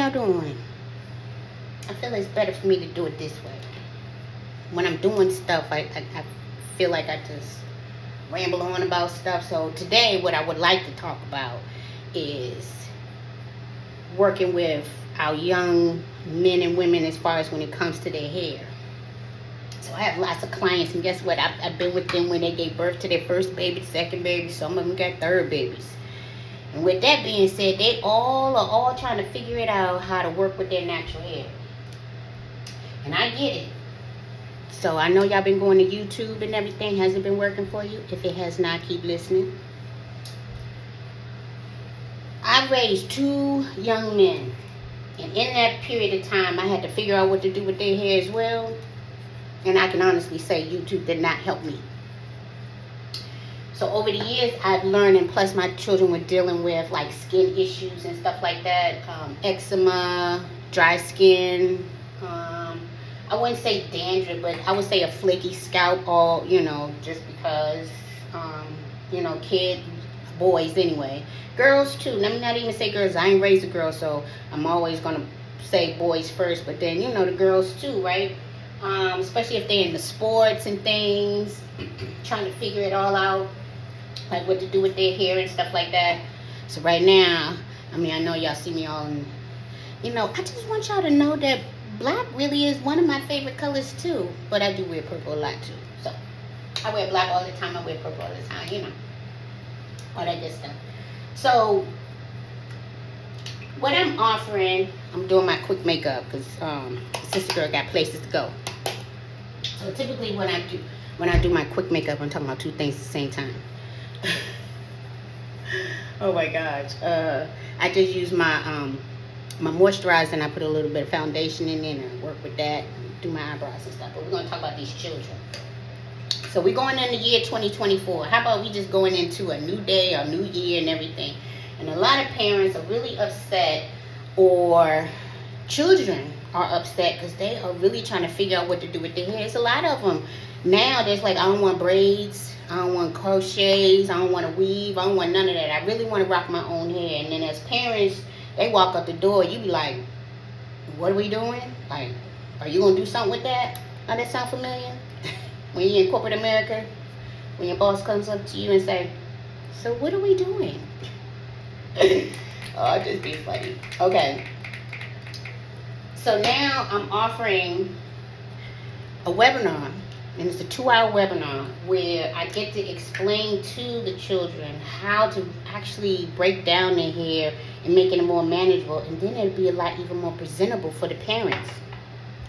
y'all doing? I feel it's better for me to do it this way. When I'm doing stuff, I feel like I just ramble on about stuff. So today, what I would like to talk about is working with our young men and women as far as when it comes to their hair. So I have lots of clients, and guess what? I've been with them when they gave birth to their first baby, second baby. Some of them got third babies. And with that being said, they all trying to figure it out how to work with their natural hair. And I get it. So I know y'all been going to YouTube and everything. Has it been working for you? If it has not, keep listening. I raised 2 young men. And in that period of time, I had to figure out what to do with their hair as well. And I can honestly say YouTube did not help me. So over the years, I've learned, and plus my children were dealing with like skin issues and stuff like that. Eczema, dry skin. I wouldn't say dandruff, but I would say a flaky scalp, or, just because, kids, boys anyway. Girls too. Let me not even say girls. I ain't raised a girl, so I'm always going to say boys first. But then, the girls too, right? Especially if they're in the sports and things, trying to figure it all out, like what to do with their hair and stuff like that. So right now, I know y'all see me all, I just want y'all to know that black really is one of my favorite colors too. But I do wear purple a lot too. So I wear black all the time. I wear purple all the time, all that good stuff. So what I'm offering, I'm doing my quick makeup because sister girl got places to go. So typically when I do my quick makeup, I'm talking about 2 things at the same time. Oh my gosh. I just use my moisturizer, and I put a little bit of foundation in there and I work with that, and do my eyebrows and stuff. But we're going to talk about these children. So we're going in the year 2024. How about we just going into a new day, a new year and everything? And a lot of parents are really upset, or children are upset because they are really trying to figure out what to do with their hair. It's a lot of them. Now there's like, I don't want braids, I don't want crochets, I don't want to weave, I don't want none of that. I really want to rock my own hair. And then as parents, they walk out the door, you be like, what are we doing? Like, are you going to do something with that? Now that sound familiar? When you're in corporate America, when your boss comes up to you and say, so what are we doing? Oh, just be funny. Okay. So now I'm offering a webinar, and it's a 2-hour webinar where I get to explain to the children how to actually break down their hair and make it more manageable, and then it'll be a lot even more presentable for the parents,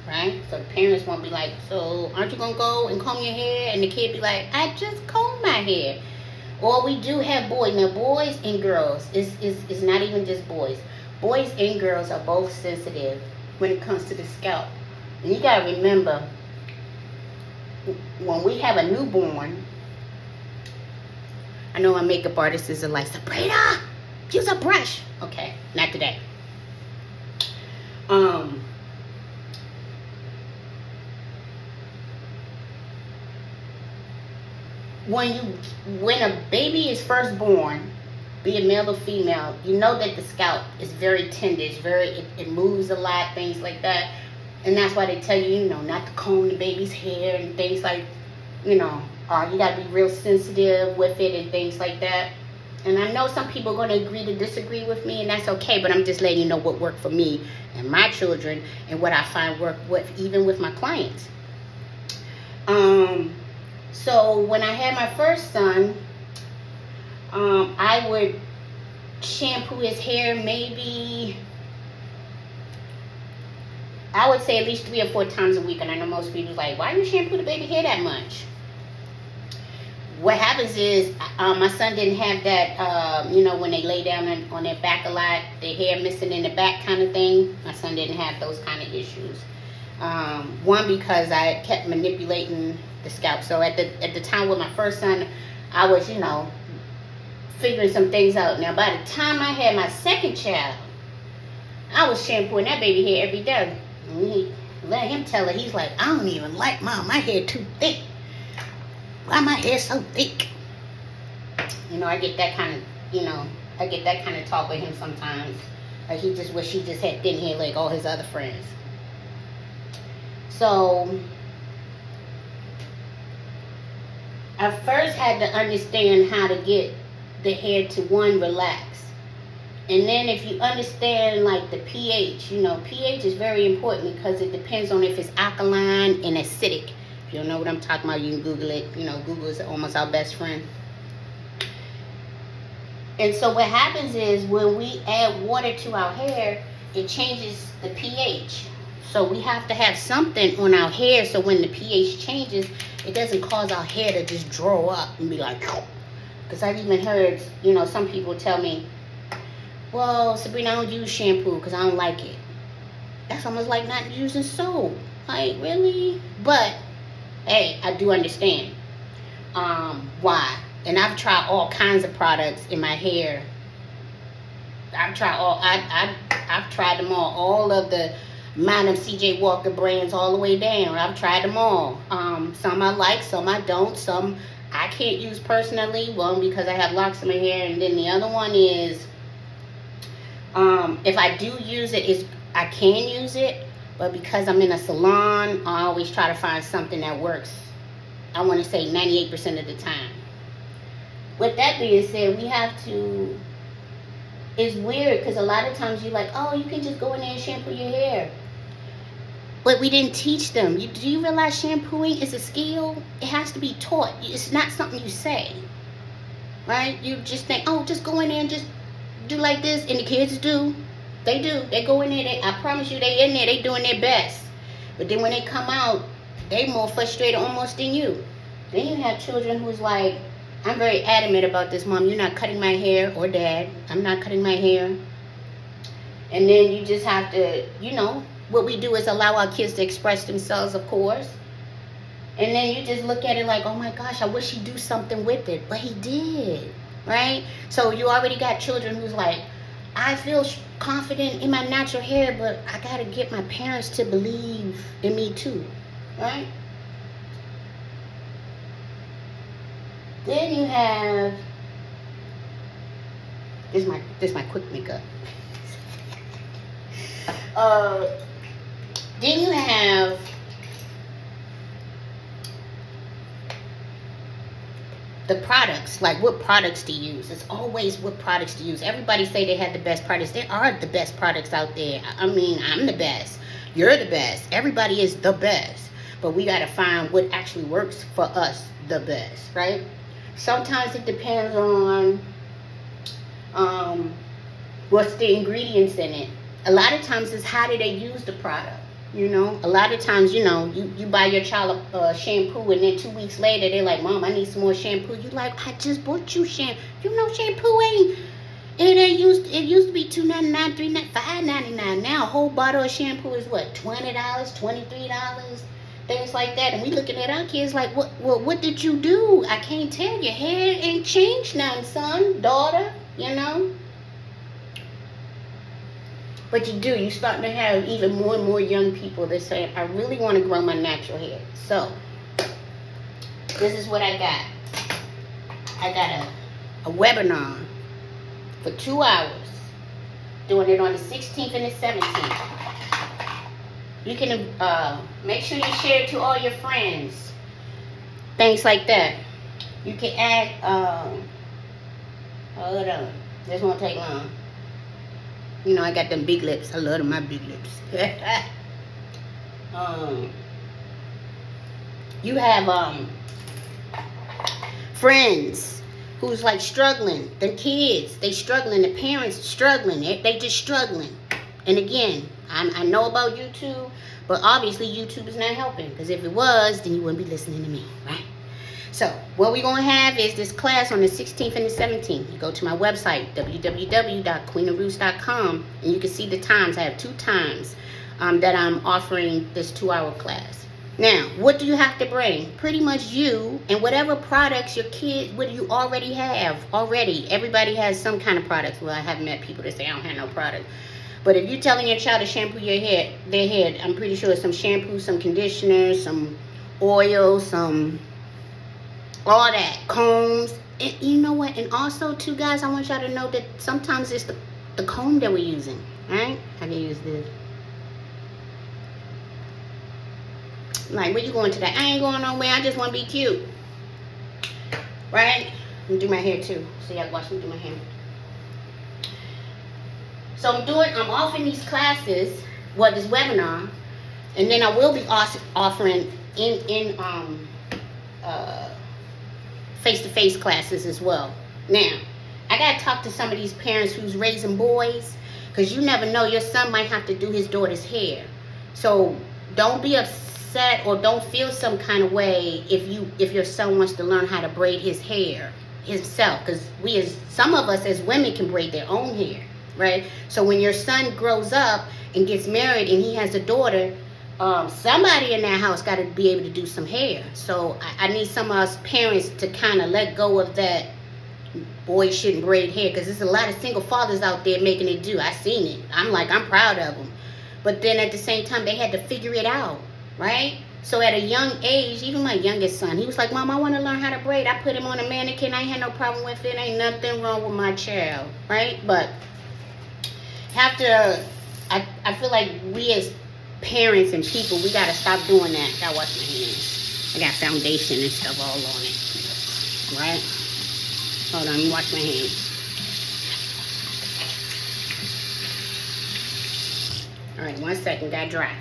right? So the parents won't be like, so aren't you going to go and comb your hair? And the kid be like, I just combed my hair. Or we do have boys. Now, boys and girls, it's not even just boys. Boys and girls are both sensitive when it comes to the scalp. And you got to remember, when we have a newborn, I know our makeup artists are like, Sabrina, use a brush. Okay, not today. When a baby is first born, be it male or female, you know that the scalp is very tender. It moves a lot, things like that. And that's why they tell you, not to comb the baby's hair and things like, you got to be real sensitive with it and things like that. And I know some people are going to agree to disagree with me, and that's okay, but I'm just letting you know what worked for me and my children and what I find work with, even with my clients. So when I had my first son, I would shampoo his hair maybe, I would say at least 3 or 4 times a week. And I know most people are like, why do you shampoo the baby hair that much? What happens is, my son didn't have that, when they lay down on their back a lot, their hair missing in the back kind of thing. My son didn't have those kind of issues. One, because I kept manipulating the scalp. So at the time with my first son, I was, figuring some things out. Now, by the time I had my second child, I was shampooing that baby hair every day. And let him tell her, he's like, I don't even like Mom, my hair too thick. Why my hair so thick? I get that kind of talk with him sometimes. Or he just wish he just had thin hair like all his other friends. So I first had to understand how to get the hair to, one, relax. And then if you understand like the pH, pH is very important because it depends on if it's alkaline and acidic. If you don't know what I'm talking about, you can Google it. Google is almost our best friend. And so what happens is when we add water to our hair, it changes the pH. So we have to have something on our hair so when the pH changes, it doesn't cause our hair to just draw up and be like, because I've even heard, some people tell me, well, Sabrina, I don't use shampoo because I don't like it. That's almost like not using soap. Like, really? But, hey, I do understand why. And I've tried all kinds of products in my hair. I've tried them all of the amount of CJ Walker brands all the way down. I've tried them all. Some I like, some I don't. Some I can't use personally. One, because I have locks in my hair, and then the other one is, if I do use it, I can use it, but because I'm in a salon, I always try to find something that works, I want to say 98% of the time. With that being said, it's weird because a lot of times you're like, oh, you can just go in there and shampoo your hair. But we didn't teach them. Do you realize shampooing is a skill? It has to be taught. It's not something you say, right? You just think, oh, just go in there and just do like this, and the kids do. They do. They go in there. I promise you, they in there. They doing their best. But then when they come out, they more frustrated almost than you. Then you have children who's like, I'm very adamant about this, Mom. You're not cutting my hair, or Dad, I'm not cutting my hair. And then you just have to, what we do is allow our kids to express themselves, of course. And then you just look at it like, oh my gosh, I wish he'd do something with it. But he did. Right? So you already got children who's like, I feel confident in my natural hair, but I got to get my parents to believe in me too. Right? Then you have, this is my quick makeup. Then you have the products, like what products to use. It's always what products to use. Everybody say they have the best products. There are the best products out there. I mean, I'm the best. You're the best. Everybody is the best. But we got to find what actually works for us the best, right? Sometimes it depends on what's the ingredients in it. A lot of times it's how do they use the product. A lot of times, you buy your child a shampoo, and then 2 weeks later, they're like, Mom, I need some more shampoo. You like, I just bought you shampoo. Shampoo it used to be $2.99, $3.99, $5.99. Now a whole bottle of shampoo is what, $20, $23, things like that. And we looking at our kids like, what did you do? I can't tell. Your hair ain't changed none, son, daughter, But you do. You're starting to have even more and more young people that say, I really want to grow my natural hair. So, this is what I got. I got a webinar for 2 hours. Doing it on the 16th and the 17th. You can make sure you share it to all your friends. Things like that. You can add, hold on. This won't take long. I got them big lips. I love my big lips. You have friends who's like struggling. The kids, they struggling. The parents struggling. They just struggling. And again, I know about YouTube, but obviously YouTube is not helping. Because if it was, then you wouldn't be listening to me, right? So, what we're going to have is this class on the 16th and the 17th. You go to my website, www.queenofroots.com, and you can see the times. I have 2 times that I'm offering this 2-hour class. Now, what do you have to bring? Pretty much you and whatever products your kids, what you already have. Everybody has some kind of products. Well, I haven't met people that say I don't have no product. But if you're telling your child to shampoo their head, I'm pretty sure some shampoo, some conditioner, some oil, some all that, combs. And you know what? And also, too, guys, I want y'all to know that sometimes it's the comb that we're using. Right? I can use this. Like, where you going today? I ain't going nowhere. I just want to be cute. Right? I'm do my hair too. So y'all watch me do my hair. So I'm offering these classes, this webinar, and then I will be offering in face-to-face classes as well. Now, I gotta talk to some of these parents who's raising boys, because you never know, your son might have to do his daughter's hair. So don't be upset or don't feel some kind of way if your son wants to learn how to braid his hair himself, because some of us as women can braid their own hair, right? So when your son grows up and gets married and he has a daughter, somebody in that house got to be able to do some hair. So I need some of us parents to kind of let go of that boys shouldn't braid hair, because there's a lot of single fathers out there making it do. I seen it. I'm proud of them. But then at the same time, they had to figure it out, right? So at a young age, even my youngest son, he was like, Mom, I want to learn how to braid. I put him on a mannequin. I ain't had no problem with it. Ain't nothing wrong with my child, right? But I feel like we as parents and people, we got to stop doing that. I gotta wash my hands. I got foundation and stuff all on it, right? Hold on, let me wash my hands. All right, 1 second, got dry.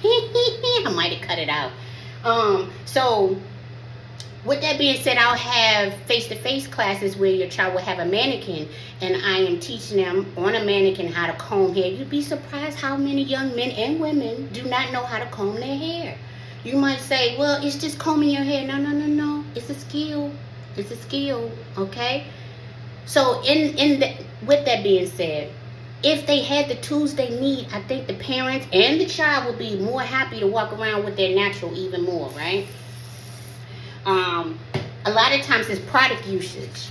I might have cut it out. So with that being said, I'll have face-to-face classes where your child will have a mannequin, and I am teaching them on a mannequin how to comb hair. You'd be surprised how many young men and women do not know how to comb their hair. You might say, well, it's just combing your hair. No. It's a skill. It's a skill, okay? So with that being said, if they had the tools they need, I think the parents and the child would be more happy to walk around with their natural even more, right? A lot of times it's product usage.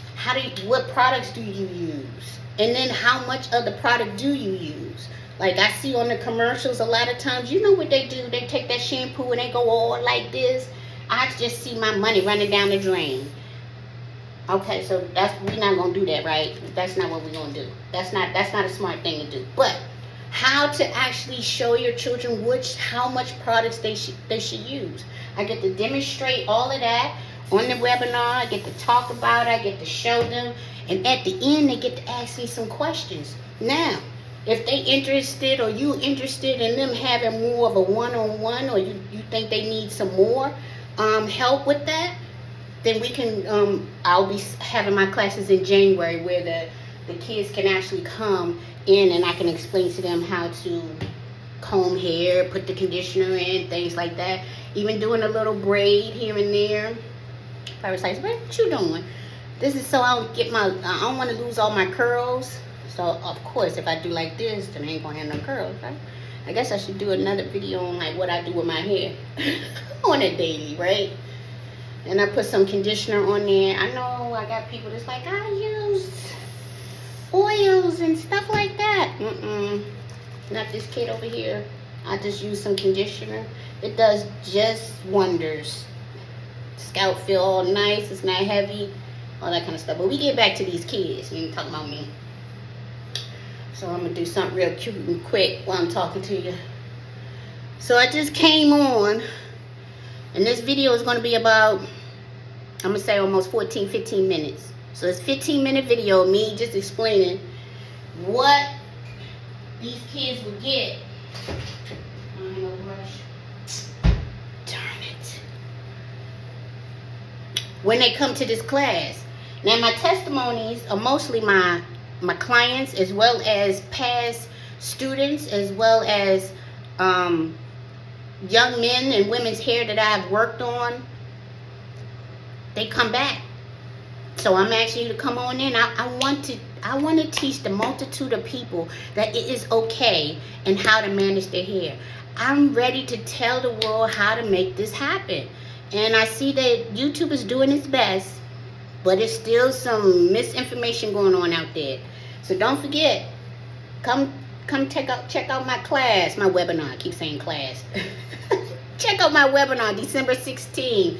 What products do you use? And then how much of the product do you use? Like I see on the commercials, a lot of times, you know what they do? They take that shampoo and they go all like this. I just see my money running down the drain. Okay, so we're not gonna do that, right? That's not what we're gonna do. That's not a smart thing to do. But how to actually show your children how much products they should use. I get to demonstrate all of that on the webinar. I get to talk about it. I get to show them, and at the end, they get to ask me some questions. Now, if they interested or you interested in them having more of a one-on-one, or you think they need some more help with that, then we can, I'll be having my classes in January where the kids can actually come in and I can explain to them how to comb hair, put the conditioner in, things like that. Even doing a little braid here and there. I was like, what you doing? This is so I don't want to lose all my curls. So of course, if I do like this, then I ain't gonna have no curls, right? I guess I should do another video on like what I do with my hair on a daily, right? And I put some conditioner on there. I know I got people that's like, I use oils and stuff like that. Not this kid over here. I just use some conditioner. It does just wonders. Scalp feel all nice. It's not heavy. All that kind of stuff. But we get back to these kids. We ain't talking about me. So I'm going to do something real cute and quick while I'm talking to you. So I just came on. And this video is going to be about, I'm going to say almost 15 minutes. So it's a 15-minute video of me just explaining what these kids will get. Darn it. When they come to this class. Now my testimonies are mostly my clients, as well as past students, as well as young men and women's hair that I've worked on. They come back. So I'm asking you to come on in. I want to teach the multitude of people that it is okay and how to manage their hair. I'm ready to tell the world how to make this happen. And I see that YouTube is doing its best, but it's still some misinformation going on out there. So don't forget, come check out my class, my webinar. I keep saying class. Check out my webinar, December 16th.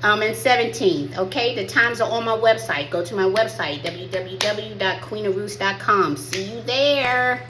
And 17th. Okay, the times are on my website. Go to my website, www.queenofroost.com. See you there.